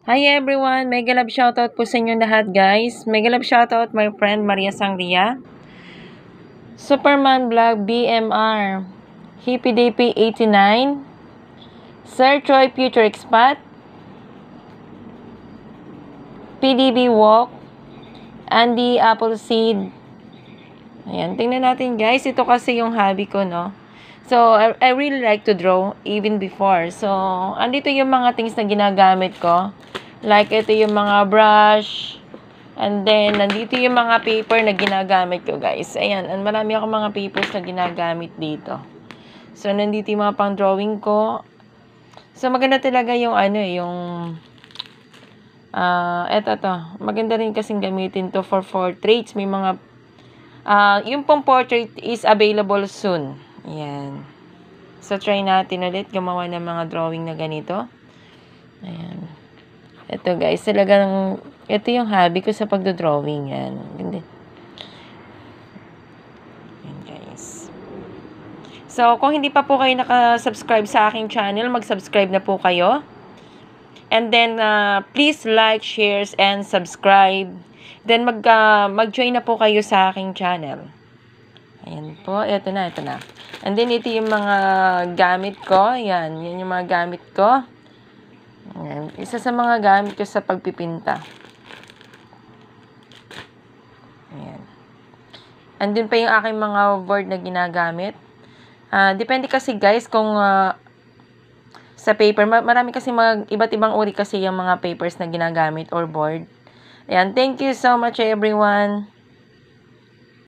Hi everyone! Mega love shoutout po sa inyo lahat guys. Mega love shoutout my friend Maria Sangria. Superman Vlog BMR. Hippie DP 89. Sir Troy Future Expat. PDB Walk. Andy Appleseed. Ayan, tingnan natin guys. Ito kasi yung hobby ko, no? So, I really like to draw even before. So, andito yung mga things na ginagamit ko. Like, ito yung mga brush. And then, nandito yung mga paper na ginagamit ko, guys. Ayan, marami ako mga papers na ginagamit dito. So, nandito yung mga pang-drawing ko. So, maganda talaga yung eto to. Maganda rin kasing gamitin to for portraits. May mga, yung pong portrait is available soon. Ayan. So, try natin ulit gumawa ng mga drawing na ganito. Ayan. Ito guys, talagang, ito yung hobby ko sa pagdodrawing. Yan. Ganda. Yan guys. So, kung hindi pa po kayo nakasubscribe sa aking channel, mag-subscribe na po kayo. And then, please like, shares, and subscribe. Then, mag-join na po kayo sa aking channel. Ayan po, ito na. And then, ito yung mga gamit ko. Yan yung mga gamit ko. Ayan. Isa sa mga gamit ko sa pagpipinta. Ayan. Andun pa yung aking mga board na ginagamit. Depende kasi guys kung sa paper. Marami kasi iba't ibang uri kasi yung mga papers na ginagamit or board. Ayan. Thank you so much everyone.